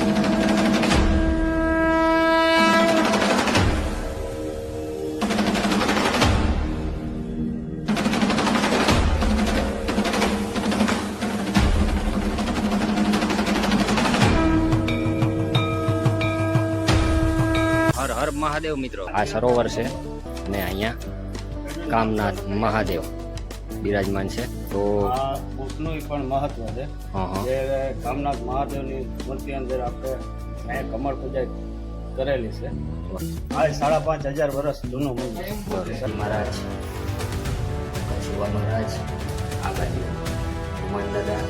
હર હર મહાદેવ મિત્રો, આ સરોવર છે અને અહીંયા કામનાથ મહાદેવ બિરાજમાન છે. તો આ બુકનું પણ મહત્વ છે. જે કામનાથ મહાદેવની મૂર્તિ અંદર આપણે અહીંયા કમળ પૂજા કરેલી છે. આ 5,500 વર્ષ જૂનું મંદિર. મહારાજ, શિવા મહારાજ, આ બાજુ હનુમાન દાદા,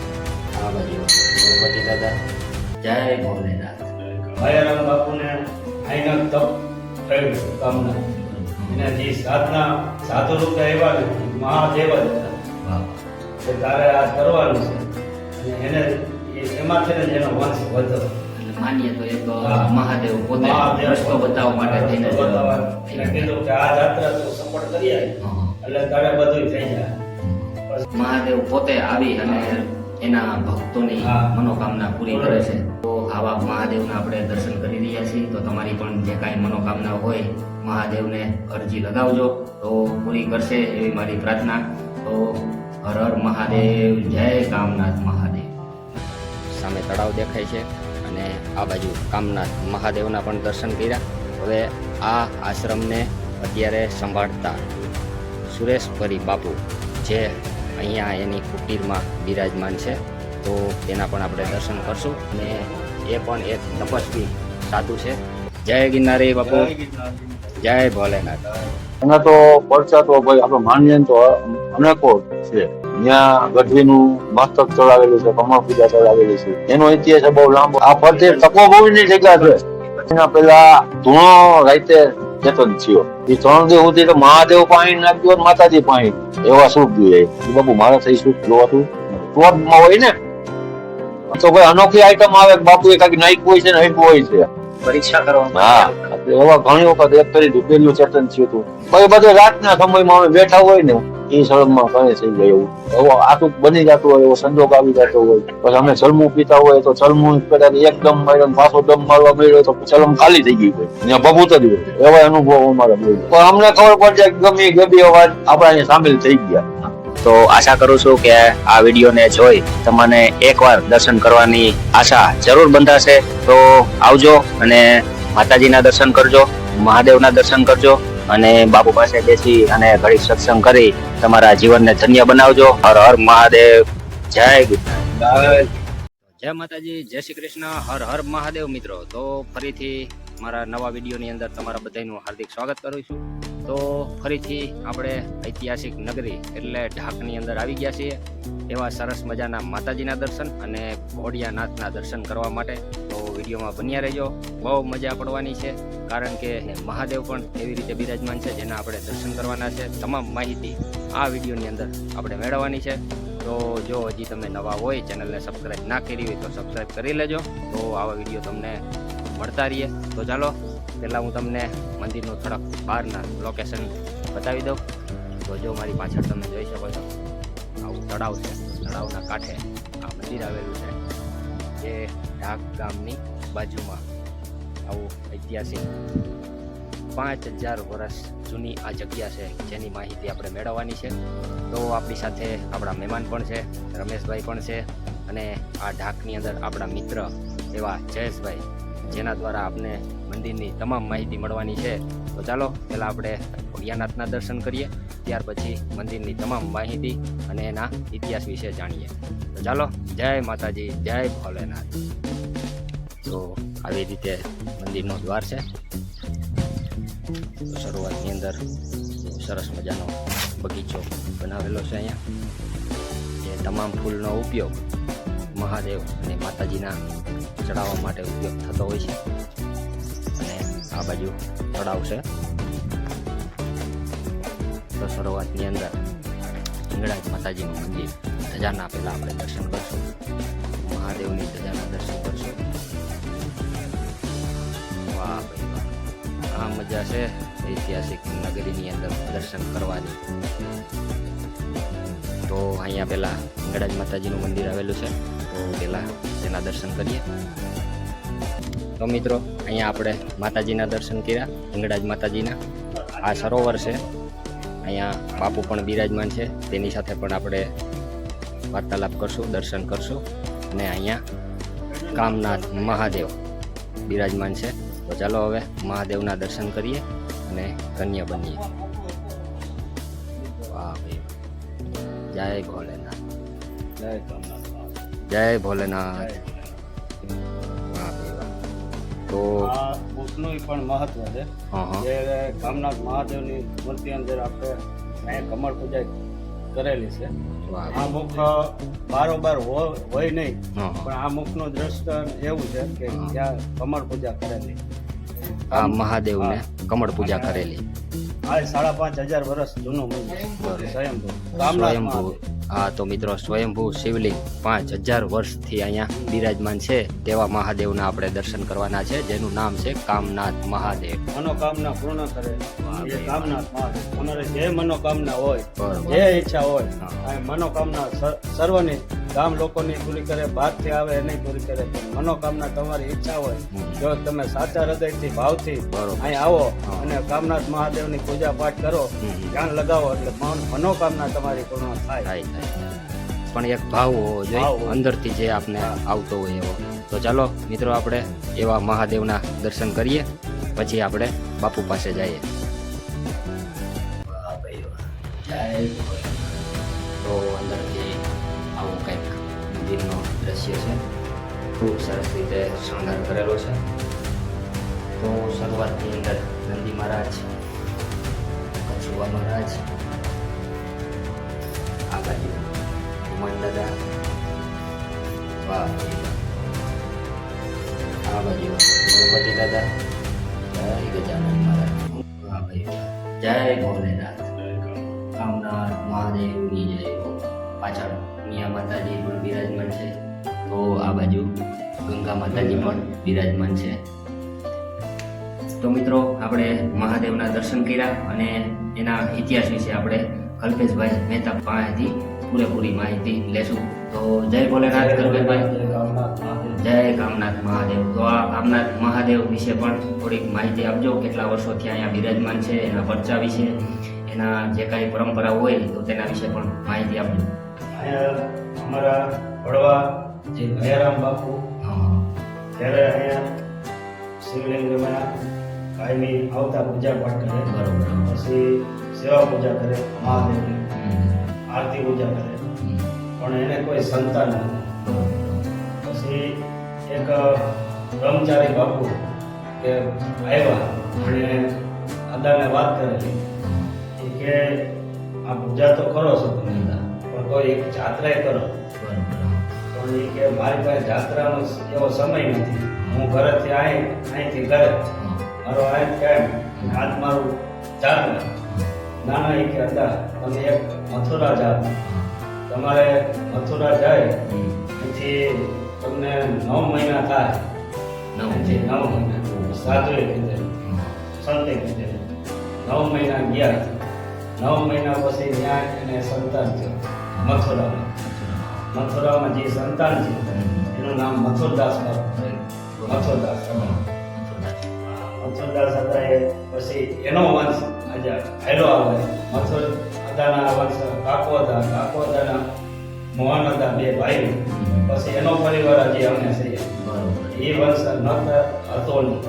આ બાજુ ગણપતિ દાદા. જય ભોલેનાથ. ભયારામ બાપુને અહીંના તપ થયું છે કામનાથ. એના જે સાધના સાધુ રૂપે આવ્યા ને મહાદેવ જ હતા. કે તારે આ કરવાનું છે અને એને એમાંથી જ એનો વંશ વધ્યો. એટલે માનીએ તો એક મહાદેવ પોતે રસ્તો બતાવવા માટે થઈને એને કીધું કે આ જાત્રા તું સફળ કરી આવી એટલે તારે બધું થઈ જાય. મહાદેવ પોતે આવી અને એના ભક્તોની મનોકામના પૂરી કરે છે. તો આવા મહાદેવના આપણે દર્શન કરી રહ્યા છીએ. તો તમારી પણ જે કાંઈ મનોકામના હોય મહાદેવને અરજી લગાવજો, તો પૂરી કરશે એવી મારી પ્રાર્થના. તો હર હર મહાદેવ, જય કામનાથ મહાદેવ. સામે તળાવ દેખાય છે અને આ બાજુ કામનાથ મહાદેવના પણ દર્શન કર્યા. હવે આ આશ્રમને અત્યારે સંભાળતા સુરેશભરી બાપુ જે અહીંયા એની કુટીરમાં બિરાજમાન છે, તો તેના પણ આપણે દર્શન કરશું. અને એ પણ એક તપસ્વી સાધુ છે. જય ગિરનારી બાપુ, જય ભોલેનાથ. એના તો પરચા તો ભાઈ આપણે માનીએ તો અનેકો છે. ત્યાં ગઢવીનું મસ્તક ચડાવેલું છે, કમળ પૂજા ચડાવેલી છે. એનો ઇતિહાસ બહુ લાંબો. આ ફરતે તપોભૂમિની જગ્યા છે. એના પેલા ધૂણો રાતે ચેતન થયો. એ 3 દિવસ સુધી તો મહાદેવ પાણી નાખ્યો, માતાજી પાણી એવા સુખ જોઈએ. બાપુ મારે થઈ સુખ જોવાતું ક્રોધમાં હોય ને તો ભાઈ અનોખી આઈટમ આવે. બાપુ એ કઈક નાઈક હોય છે ને એક હોય છે પરીક્ષા કરવામાં. હા, એવા ઘણી વખત એક કરી પેલું ચેતન થયું હતું. પછી બધે રાતના સમયમાં અમે બેઠા હોય ને એ સળગમાં કઈ થઈ જાય એવું એવો આટું બની જતું હોય, એવો સંજોગ આવી જતો હોય. પછી અમે ચલમું પીતા હોય તો ચલમું કદાચ એક દમ માર્યો પાછો દમ મારવા મળ્યો તો ચલમ ખાલી થઈ ગઈ હોય, ત્યાં બબૂત જ હોય. એવા અનુભવ અમારા મળ્યો. પણ અમને ખબર પડશે ગમે ગબી અવાજ આપણા અહીંયા સામેલ થઈ ગયા. તો આશા કરું છું કે આ વિડીયોને જોઈ તમને એકવાર દર્શન કરવાની આશા જરૂર બંધાશે. તો આવજો અને માતાજીના દર્શન કરજો, મહાદેવના દર્શન કરજો અને બાપુ પાસે બેસી અને ઘડી સત્સંગ કરી તમારા જીવનને ધન્ય બનાવજો. હર હર મહાદેવ, જય ગિરનાર. જય માતાજી, જય શ્રી કૃષ્ણ, હર હર મહાદેવ. મિત્રો, તો ફરીથી મારા નવા વિડીયોની અંદર તમારા બધાનું હાર્દિક સ્વાગત કરું છું. તો ફરીથી આપણે ઐતિહાસિક નગરી એટલે ઢાકની અંદર આવી ગયા છીએ. એવા સરસ મજાના માતાજીના દર્શન અને ભોળિયાનાથના દર્શન કરવા માટે. તો વિડીયોમાં બન્યા રહેજો, બહુ મજા પડવાની છે. કારણ કે મહાદેવ પણ એવી રીતે બિરાજમાન છે જેના આપણે દર્શન કરવાના છે. તમામ માહિતી આ વિડીયોની અંદર આપણે મેળવવાની છે. તો જો હજી તમે નવા હોય, ચેનલને સબસ્ક્રાઈબ ના કરી હોય તો સબસ્ક્રાઈબ કરી લેજો. તો આવા વિડીયો તમને મળતા રહીએ. તો ચાલો પહેલાં હું તમને મંદિરનું થોડાક બહારના લોકેશન બતાવી દઉં. તો જો મારી પાછળ તમે જોઈ શકો છો આવું તળાવ છે. તળાવના કાંઠે આ મંદિર આવેલું છે, જે ઢાક ગામની બાજુમાં આવું ઐતિહાસિક 5,000 વર્ષ જૂની આ જગ્યા છે, જેની માહિતી આપણે મેળવવાની છે. તો આપણી સાથે આપણા મહેમાન પણ છે, રમેશભાઈ પણ છે, અને આ ઢાકની અંદર આપણા મિત્ર એવા જયેશભાઈ, જેના દ્વારા આપણે મંદિરની તમામ માહિતી મળવાની છે. તો ચાલો પહેલાં આપણે ભોળિયાનાથના દર્શન કરીએ, ત્યાર પછી મંદિરની તમામ માહિતી અને એના ઇતિહાસ વિશે જાણીએ. તો ચાલો, જય માતાજી, જય ભોલેનાથ. તો આવી રીતે મંદિરનો દ્વાર છે. તો શરૂઆતની અંદર સરસ મજાનો બગીચો બનાવેલો છે અહીંયા, જે તમામ ફૂલનો ઉપયોગ મહાદેવ અને માતાજીના ચડાવવા માટે ઉપયોગ થતો હોય છે. અને આ બાજુ તળાવ છે. તો શરૂઆતની અંદર હિંગળાજ માતાજીનું મંદિર, ધજાના પહેલાં આપણે દર્શન કરશું, મહાદેવની ધજાના દર્શન કરશું. વાહ ભાઈ વાહ, આ મજા છે ઐતિહાસિક નગરીની અંદર દર્શન કરવાની. તો અહીંયા પહેલાં હિંગળાજ માતાજીનું મંદિર આવેલું છે. તો પહેલાં તેના દર્શન કરીએ. તો મિત્રો અહીંયા આપણે માતાજીના દર્શન કર્યા, હિંગળાજ માતાજીના. આ સરોવર છે, અહીંયા બાપુ પણ બિરાજમાન છે, તેની સાથે પણ આપણે વાર્તાલાપ કરશું, દર્શન કરશું. અને અહીંયા કામનાથ મહાદેવ બિરાજમાન છે. તો ચાલો હવે મહાદેવના દર્શન કરીએ અને ધન્ય બનીએ. વાહ ભાઈ, જય ભોલેનાથ, જય કામનાથ. જય ભોલેનાથ. વાહ ભાઈ વાહ. તો આ બુકનું પણ મહત્વ છે. હા હા જે કામનાથ મહાદેવની મૂર્તિ અંદર આપણે અહીંયા કમળ પૂજા કરેલી છે. વાહ આ મુખ બારોબાર હોય નહીં, હા હા. પણ આ મુખનું દ્રષ્ટ એવું છે કે ત્યાં કમળ પૂજા કરેલી. આ મહાદેવને કમળ પૂજા કરેલી. આ 5,500 વર્ષ જૂનું મંદિર સ્વયંભૂ કામનાથ સ્વયંભૂ. મહાદેવ. હા તો મિત્રો સ્વયંભૂ શિવલિંગ 5,000 વર્ષથી અહીંયા બિરાજમાન છે તેવા મહાદેવના આપણે દર્શન કરવાના છે, જેનું નામ છે કામનાથ મહાદેવ. મનોકામના પૂર્ણ કરે એ કામનાથ મહાદેવ. તમારે જે મનોકામના હોય, બરોબર. જે ઈચ્છા હોય, હા. આ મનોકામના સર્વની ગામ લોકોની પૂરી કરે, બહારથી આવે એની પૂરી કરે. પણ મનોકામના તમારી ઈચ્છા હોય, જો તમે સાચા હૃદયથી ભાવથી બરોબર. અહીં આવો હા. અને કામનાથ મહાદેવની પૂજા પાઠ કરો, ધ્યાન લગાવો, એટલે મનોકામના તમારી પૂર્ણ થાય. થાય થાય. પણ એક ભાવ હોવો ભાવ જોઈએ હોવો. અંદરથી જે આપને હા. આવતો હોય એવો. તો ચાલો મિત્રો આપણે એવા મહાદેવના દર્શન કરીએ, પછી આપણે બાપુ પાસે જઈએ. તો અંદરથી આવું કંઈક મંદિરનો દ્રશ્ય છે, ખૂબ સરસ રીતે શણગાર કરેલો છે. તો શરૂઆતની અંદર નંદી મહારાજ, કચ્છુવા મહારાજ, આ બાજુ હનુમાન દાદા, વાહ ભાઈ વાહ. આ બાજુ ગણપતિ દાદા, જય ગજાનન મહારાજ, વાહ ભાઈ વાહ. જય ભોલેનાથ, કામનાથ મહાદેવની જય હો. પાછળ મિયા માતાજી પણ બિરાજમાન છે. તો આ બાજુ ગંગા માતાજી પણ બિરાજમાન છે. તો મિત્રો આપણે મહાદેવના દર્શન કર્યા અને એના ઇતિહાસ વિશે આપણે કલ્પેશભાઈ મહેતા પાસેથી પૂરેપૂરી માહિતી લેશું. તો જય ભોલેનાથ કલ્પેશભાઈ. જય કામનાથ મહાદેવ. જય કામનાથ મહાદેવ. તો આ કામનાથ મહાદેવ વિશે પણ થોડીક માહિતી આપજો, કેટલા વર્ષોથી અહીંયા બિરાજમાન છે, એના પરચા વિશે, એના જે કાંઈ પરંપરા હોય તો તેના વિશે પણ માહિતી આપજો. અહીંયા અમારા વડવા જે દયારામ બાપુ હા ત્યારે અહીંયા શિવલિંગમાં કાયમી આવતા પૂજા પાઠ કરે, બરોબર. પછી સેવા પૂજા કરે, મહાદેવની હમ. આરતી પૂજા કરે, હમ. પણ એને કોઈ સંતાન નથી. બરોબર. પછી એક બ્રહ્મચારી બાપુ કે આવ્યા અને અદાને વાત કરેલી એ કે આ પૂજા તો કરો છો તમે, પણ કોઈ એક જાત્રાએ કરો. બરોબર. પણ એ કે મારી પાસે જાત્રાનો એવો સમય નથી, હું ઘરેથી અહીંથી ઘરે, મારો આ ટાઈમ, આજ મારું જાત્રા. નાના એ કે હતા તમે એક મથુરા જાઓ, તમારે મથુરા જાય પછી તમને 9 મહિના થાય. 9 મહિના સાધુએ કીધેલું, સંતે કીધેલું. 9 મહિના ગયા, 9 મહિના પછી ત્યાં એને સંતાન થયું મથુરામાં. મથુરામાં જે સંતાન છે એનું નામ મથુરદાસ બાપુ. મથુરદાસ મથુરદાસ હતા એ પછી એનો વંશ આજે હેલો આવે. મથુરદાના વંશ કાકોદાના મોહન હતા, 2 ભાઈઓ. પછી એનો પરિવાર હજી અમે છીએ. એ વંશ નત હતો નહીં.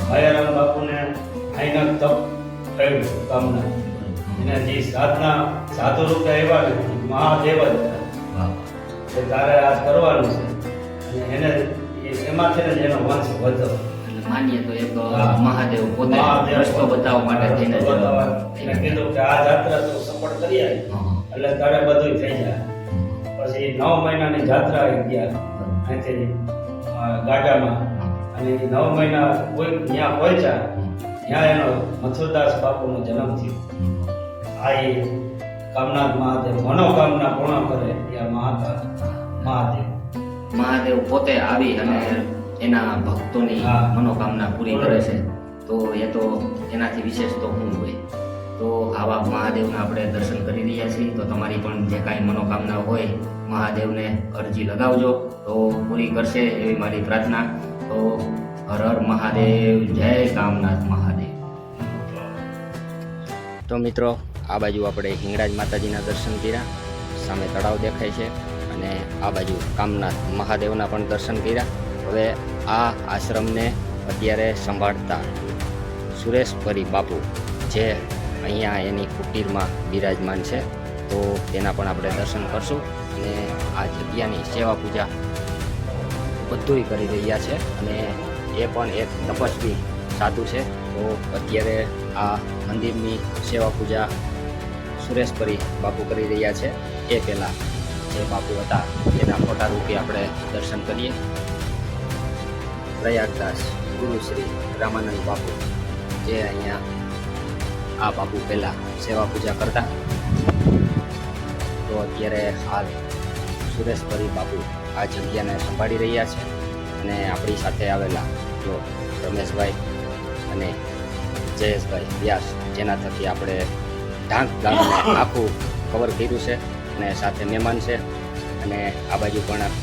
દયારામ બાપુને અહીંના તપ થયું કામના. એને જે સાધના સાધુ રૂપે આવ્યા ને મહાદેવ જ હતા કે તારે આ કરવાનું છે, અને એને એમાંથી જ એનો વંશ વધ્યો. એટલે માનીએ તો એક હા. મહાદેવ પોતે મહાદેવ રસ્તો બતાવવા માટે થઈને જ એને કીધું કે આ જાત્રા તું સફળ કરી આવી હા. એટલે તારે બધું થઈ જાય. પછી 9 મહિનાની જાત્રા ગયા અહીંથી ગાડામાં, અને 9 મહિના કોઈ ત્યાં પહોંચ્યા, ત્યાં એનો મથુરદાસ બાપુનો જન્મ થયો. આ એ કામનાથ મહાદેવ મનોકામના પૂર્ણ કરે ત્યાં મહાદેવ. મહાદેવ પોતે આવી અને એના ભક્તોની હા. મનોકામના પૂરી કરે છે. તો એ તો એનાથી વિશેષ તો શું હોય. તો આવા મહાદેવના આપણે દર્શન કરી રહ્યા છીએ. તો તમારી પણ જે કાંઈ મનોકામના હોય મહાદેવને અરજી લગાવજો. તો તો પૂરી કરશે એવી મારી પ્રાર્થના. તો હર હર મહાદેવ, જય કામનાથ મહાદેવ. તો મિત્રો, આ બાજુ આપણે હિંગળાજ માતાજીના દર્શન કર્યા, સામે તળાવ દેખાય છે, અને આ બાજુ કામનાથ મહાદેવના પણ દર્શન કર્યા. હવે આ આશ્રમને અત્યારે સંભાળતા સુરેશપરી બાપુ જે અહીંયા એની કુટીરમાં બિરાજમાન છે, તો તેના પણ આપણે દર્શન કરશું. અને આ જગ્યાની સેવા પૂજા બધુંય કરી રહ્યા છે, અને એ પણ એક તપસ્વી સાધુ છે. તો અત્યારે આ મંદિરની સેવા પૂજા સુરેશપરી બાપુ કરી રહ્યા છે. એ પહેલાં જે બાપુ હતા તેના ફોટા રૂપે આપણે દર્શન કરીએ. પ્રયાગદાસ ગુરુ શ્રી રામાનંદ બાપુ, જે અહીંયા આ બાપુ પહેલાં સેવા પૂજા કરતા. તો અત્યારે હાલ સુરેશપરી બાપુ આ જગ્યાને સંભાળી રહ્યા છે. અને આપણી સાથે આવેલા જો રમેશભાઈ અને જયેશભાઈ વ્યાસ, જેના થકી આપણે ઢાંક ગામને આખું કવર કર્યું છે, અને સાથે મહેમાન છે. અને આ બાજુ પણ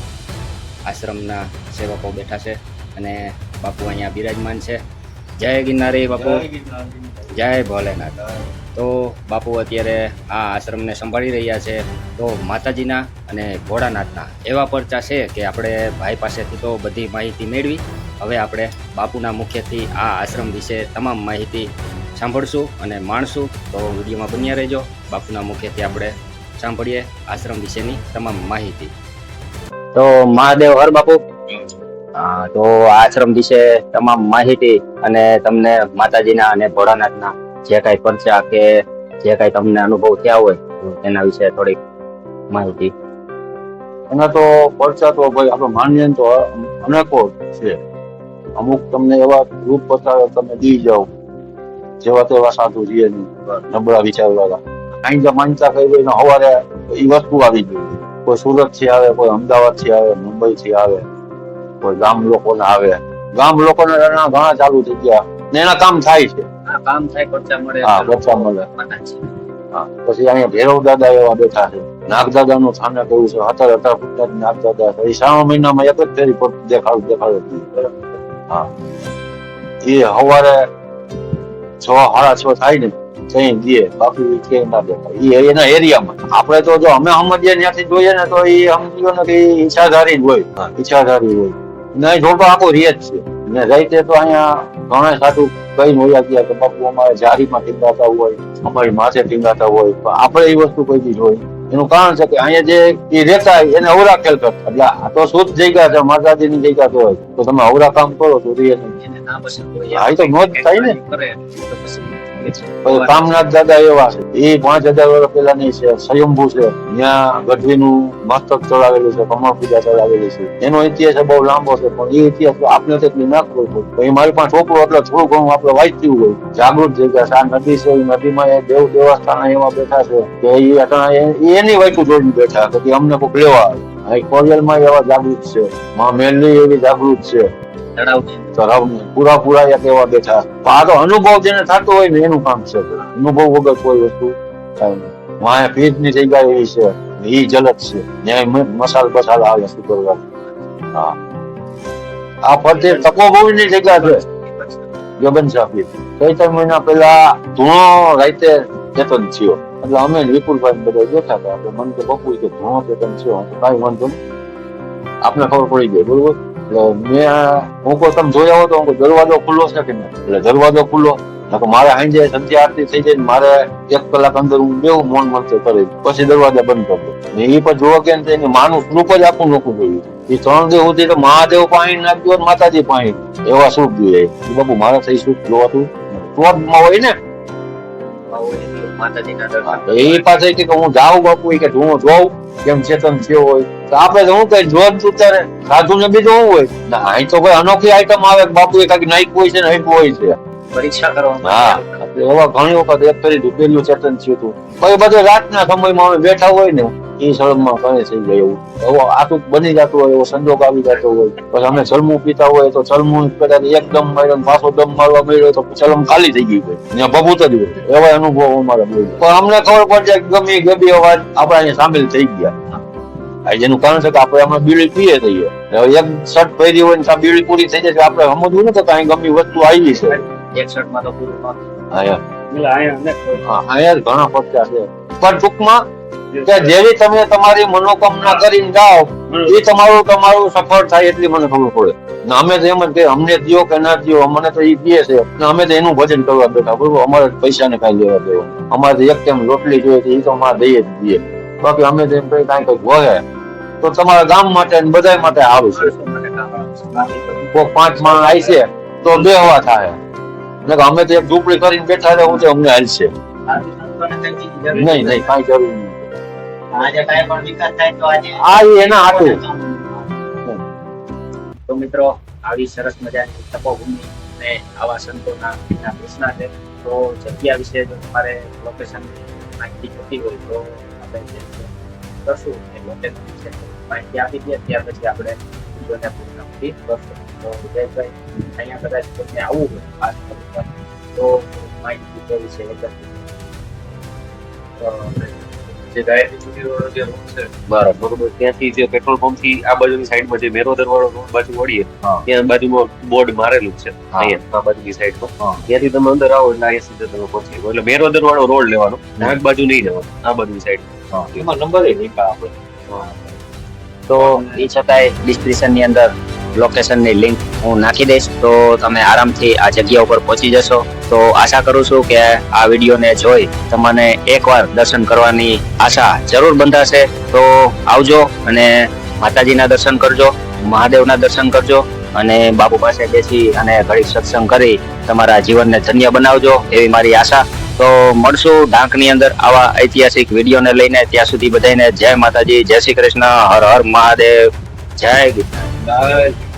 આશ્રમના સેવકો બેઠા છે, અને બાપુ અહીંયા બિરાજમાન છે. જય ગિરનારી બાપુ, જય ભોલેનાથ. તો બાપુ અત્યારે આ આશ્રમને સંભાળી રહ્યા છે. તો માતાજીના અને ભોળાનાથના એવા પરચા છે કે આપણે ભાઈ પાસેથી તો બધી માહિતી મેળવી. હવે આપણે બાપુના મુખ્યથી આ આશ્રમ વિશે તમામ માહિતી સાંભળશું અને માણશું. તો વિડીયોમાં બન્યા રહેજો. બાપુના મુખ્યથી આપણે સાંભળીએ આશ્રમ વિશેની તમામ માહિતી. તો મહાદેવ હર બાપુ. હા, તો આશ્રમ વિશે તમામ માહિતી અને તમને માતાજીના અને ભોળાનાથના જે કાંઈ પરચા કે જે કાંઈ તમને અનુભવ થયા હોય તો તેના વિશે થોડીક માહિતી. એના તો પરચા તો ભાઈ આપણે માનીએ તો અનેકો છે. અમુક તમને એવા રૂપ બતાવે, તમે દી જાઓ જેવા તેવા સાધુ છે નબળા વિચારવાળા. અહીં જે માનતા કરી હોય ને સવારે એ વસ્તુ આવી ગઈ. કોઈ સુરત થી આવે, કોઈ અમદાવાદ થી આવે, મુંબઈ થી આવે, કોઈ ગામ લોકોને આવે. ગામ લોકોને ઘણા ચાલુ થઈ ગયા ને એના કામ થાય છે. કામ થાય, પરચા મળે. હા, પરચા મળે. હા, પછી અહીંયા ભૈરવ દાદા એવા બેઠા છે. નાગદાદા નું સ્થાને કહ્યું છે, 17 ફૂટના નાગદાદા છે. એ 6 મહિનામાં એક જ ફેરી દેખાડે. હા, એ સવારે 6, 6:30 થાય ને કઈ દે બાપુ કે ના દેખાય. એ એના એરિયામાં. આપણે તો જો અમે સમજીએ ત્યાંથી જોઈએ ને તો એ સમજીએ ને કે ઈચ્છાધારી જ હોય. ઈચ્છાધારી હોય નહીં, જોડો આખો રીત છે. ને રાઈતે તો અહીંયા ઘણા સાધુ કઈ નોયા ગયા કે બાપુ અમારે જારીમાં ટીંગાતા હોય, અમારી માથે ટીંગાતા હોય. પણ આપણે એ વસ્તુ કોઈ દી જોઈ. એનું કારણ છે કે અહીંયા જે એ રહેતા એને અવરા ખેલ કરતા. એટલે આ તો શુદ્ધ જગ્યા છે, માતાજીની જગ્યા તો હોય. તો તમે અવરા કામ કરો તો રે ના પસંદ હોય હા, એ તો નોંધ થાય ને. કરે તો પછી કામનાથ દાદા એવા છે, એ 5000 વર્ષ પહેલાની છે, સ્વયંભૂ છે. ત્યાં ગઢવીનું મસ્તક ચડાવેલું છે, કમળ પૂજા ચડાવેલી છે. એનો ઇતિહાસ બહુ લાંબો છે, પણ એ ઇતિહાસ આપણે તેટલી ના ખબર પડે. એ મારી પાસે છોકરો એટલે થોડું ઘણું આપણે વાંચ્યું હોય. જાગૃત જગ્યા છે. આ નદી છે, એ નદીમાં એ દેવ દેવસ્થાન એવા બેઠા છે કે એ એની વાયકું જોઈને બેઠા કે અમને કોઈ લેવા આવે. કોરિયલમાં એવા જાગૃત છે, માં મેલની એવી જાગૃત છે. તળાવની પૂરા એક એવા બેઠા. આ તો અનુભવ જેને થતો હોય ને એનું કામ છે. અનુભવ વગર કોઈ વસ્તુ થાય નહીં. વાયા પીઠની જગ્યા એવી છે, એ જલત છે. ત્યાં મસાલ બસાલ આવે શું કરવા. હા, આ ફરતે તપોભૂમિની જગ્યા છે. ગગન સાહેબ 3 મહિના પહેલા ધૂણો રાતે ચેતન થયો. એટલે અમે વિપુલભાઈ બધા બેઠા હતા. એટલે મને કે બપુ કે ધૂણો ચેતન થયો, કાંઈ વાંધો નહીં, આપને ખબર પડી ગઈ. બરોબર. હું કહું તમે જોયા હો તો દરવાજો ખુલ્લો છે કે નહીં? એટલે દરવાજો ખુલ્લો. મારે સાંજે સંધ્યા આરતી થઈ જાય, મારે 1 કલાક અંદર હું બેવું મૌન મંત્ર કરી, પછી દરવાજા બંધ કરતો. ને એ પણ જોવા કે એની માનું સ્વરૂપ જ આખું નોખું જોયું. એ 3 દિવસ સુધી તો મહાદેવ પાણી નાખ્યો, માતાજી પાણી એવા સ્વરૂપ જોઈએ. બાપુ મારે થઈ શું જોવાતું ક્રોધમાં હોય ને એ પાસે કે હું જાઉં બાપુ કે હું જોઉં કેમ ચેતન થયો હોય. તો આપડે તો હું કઈ જોબ ઉતારે સાધુ ને બીજું શું હોય. અહીં તો કોઈ અનોખી આઈટમ આવે બાપુ એ કઈક નાઈક હોય છે ને એક હોય છે. પરીક્ષા કરવામાં. હા, એવા ઘણી વખત એક કરી દીધું, પેલું ચેતન થયું હતું. પછી બધે રાતના સમયમાં અમે બેઠા હોય ને એ સળગમાં ઘરે થઈ જાય એવું. એવો આટું બની જતું હોય, એવો સંજોગ આવી જતો હોય. પછી અમે ચલમું પીતા હોય તો ચલમું કદાચ એકદમ માર્યો પાછો દમ મારવા મળ્યો તો ચલમ ખાલી થઈ ગઈ હોય, ત્યાં ભભૂત જ હોય. એવા અનુભવ અમારા મળ્યો. પણ અમને ખબર પડે કે ગમે ગબી અવાજ આપડા અહીંયા સામેલ થઈ ગયા. આ જેનું કારણ છે કે આપણે આમાં બીડી પીએ થઈએ હવે એક શર્ટ પહેરી હોય ને ત્યાં બીડી પૂરી થઈ જાય છે આપણે સમજવું નથી કે અહીં ગમે વસ્તુ આવી છે એક શર્ટમાં તો પૂરું ન હા યાર એટલે અહીંયા હા યાર ઘણા ખર્ચા છે પણ ટૂંકમાં કે જેવી તમે તમારી મનોકામના કરીને જાઓ એ તમારું સફળ થાય એટલી મને ખબર પડે ને અમે તો એમ જ કે અમને દ્યો કે ના દ્યો અમને તો એ કહે છે ને અમે તો એનું ભજન કરવા બેઠા બરોબર અમારે પૈસા ને કાંઈ લેવા દેવા અમારે તો એક ટાઈમ રોટલી જોઈએ છે એ તો અમારે દઈએ જ દઈએ બાકી અમે તો એમ કઈ કાંઈ વહે તો તમારા ગામ માટે ને બધા માટે સારું છે કોઈ 5 માણસ આવી છે તો બેહવા થાય ને અમે તો એક ઝૂંપડી કરીને બેઠા રહે હું અમને હાલશે નહીં કાંઈ જરૂર નહીં આજે કાંઈ પણ વિકાસ થાય તો આજે આ ઈ એના હાટું તો મિત્રો આવી સરસ મજાની તપોભૂમિ અને આવા સંતોના પ્રશ્ન છે તો જગ્યા વિશે જો તમારે લોકેશન માહિતી જોતી હોય તો આપણે જે કરશું એ લોકેશન વિશે માહિતી આપી દઈએ ત્યાર પછી આપણે વિડીયોને પૂર્ણ કરશું તો જયભાઈ અહીંયા કદાચ તમને આવવું હોય ખાસ કરીને તો માહિતી તે વિશે જે ગાયત્રી ચોટી વાળો જે રોડ છે બરાબર બરોબર ત્યાંથી જે પેટ્રોલ પંપ થી આ બાજુની સાઈડમાં જે મેરોદર વાળો રોડ બાજુ વળીએ હા. ત્યાં બાજુમાં બોર્ડ મારેલું જ છે હા. અહીંયા આ બાજુની સાઈડમાં હા. ત્યાંથી તમે અંદર આવો એટલે અહીંયા સીધા તમે પહોંચી શકો. એટલે મેરોદર વાળો રોડ લેવાનો ડાક બાજુ નહીં જવાનું આ બાજુની સાઈડ એમાં નંબર એ નહીં આપણે તો એ છતાંય ડિસ્ક્રિપ્શનની અંદર લોકેશનની લિંક હું નાખી દઈશ તો તમે આરામથી આ જગ્યા ઉપર પહોંચી જશો તો આશા કરું છું કે આ વિડીયોને જોઈ તમને એકવાર દર્શન કરવાની આશા જરૂર બંધાશે તો આવજો અને માતાજીના દર્શન કરજો મહાદેવના દર્શન કરજો અને બાપુ પાસે બેસી અને ઘડી સત્સંગ કરી તમારા જીવનને ધન્ય બનાવજો એવી મારી આશા તો મળશું ડાંકની અંદર આવા ઐતિહાસિક વિડીયોને લઈને ત્યાં સુધી બધાને જય માતાજી જય શ્રી કૃષ્ણ હર હર મહાદેવ જય ગીતા